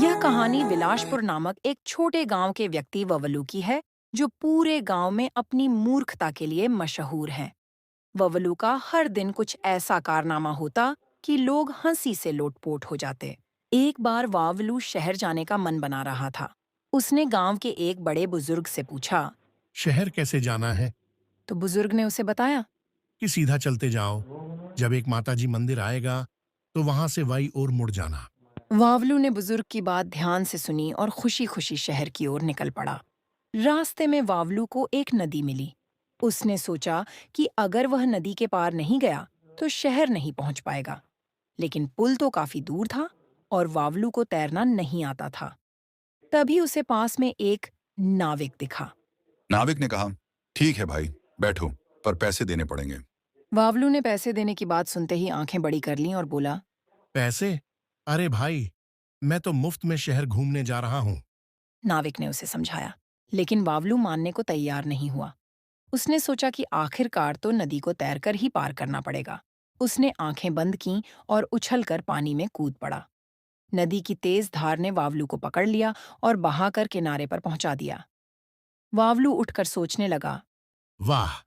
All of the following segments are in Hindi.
यह कहानी बिलासपुर नामक एक छोटे गांव के व्यक्ति ववलू की है, जो पूरे गांव में अपनी मूर्खता के लिए मशहूर है। ववलू का हर दिन कुछ ऐसा कारनामा होता कि लोग हंसी से लोटपोट हो जाते। एक बार वावलू शहर जाने का मन बना रहा था। उसने गांव के एक बड़े बुजुर्ग से पूछा। शहर कैसे जाना है? तो बुजुर्ग ने उसे बताया। कि सीधा चलते जाओ। जब एक माताजी मंदिर आएगा तो वहां से वाई ओर मुड़ जाना। वावलू ने बुजुर्ग की बात ध्यान से सुनी और खुशी खुशी शहर की ओर निकल पड़ा। रास्ते में वावलू को एक नदी मिली। उसने सोचा कि अगर वह नदी के पार नहीं गया तो शहर नहीं पहुंच पाएगा। लेकिन पुल तो काफी दूर था और वावलू को तैरना नहीं आता था। तभी उसे पास में एक नाविक दिखा। नाविक ने कहा, ठीक है भाई, बैठो, पर पैसे देने पड़ेंगे। वावलू ने पैसे देने की बात सुनते ही आंखें बड़ी कर लीं और बोला। पैसे? अरे भाई, मैं तो मुफ्त में शहर घूमने जा रहा हूँ। नाविक ने उसे समझाया, लेकिन वावलू मानने को तैयार नहीं हुआ। उसने सोचा कि आखिरकार तो नदी को तैरकर ही पार करना पड़ेगा। उसने आंखें बंद कीं और उछलकर पानी में कूद पड़ा। नदी की तेज धार ने वावलू को पकड़ लिया और बहाकर किनारे पर पहुंचा दिया। वावलू उठकर सोचने लगा। वाह,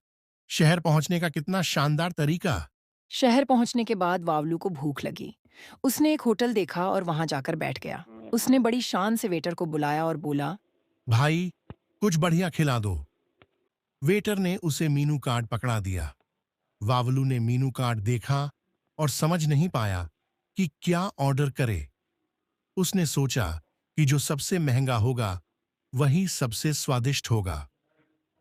शहर पहुंचने का कितना शानदार तरीका। शहर पहुंचने के बाद वावलू को भूख लगी। उसने एक होटल देखा और वहां जाकर बैठ गया। उसने बड़ी शान से वेटर को बुलाया और बोला। भाई, कुछ बढ़िया खिला दो। वेटर ने उसे मीनू कार्ड पकड़ा दिया। वावलू ने मीनू कार्ड देखा और समझ नहीं पाया कि क्या ऑर्डर करे। उसने सोचा कि जो सबसे महंगा होगा वही सबसे स्वादिष्ट होगा।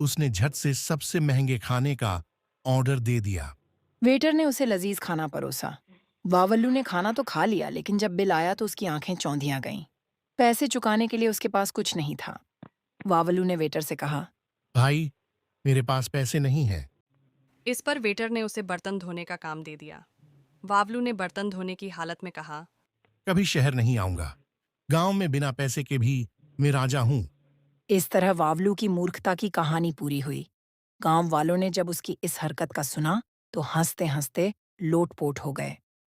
उसने झट से सबसे महंगे खाने का ऑर्डर दे दिया। वेटर ने उसे लजीज खाना परोसा। वावल्लू ने खाना तो खा लिया, लेकिन जब बिल आया तो उसकी आंखें चौंधियां गईं। पैसे चुकाने के लिए उसके पास कुछ नहीं था। वावल्लू ने वेटर से कहा। भाई, मेरे पास पैसे नहीं हैं। इस पर वेटर ने उसे बर्तन धोने का काम दे दिया। वावलू ने बर्तन धोने की हालत में कहा, कभी शहर नहीं आऊंगा। गांव में बिना पैसे के भी मैं राजा हूं। इस तरह वावलू की मूर्खता की कहानी पूरी हुई। गांव वालों ने जब उसकी इस हरकत का सुना तो हंसते हंसते लोटपोट हो गए।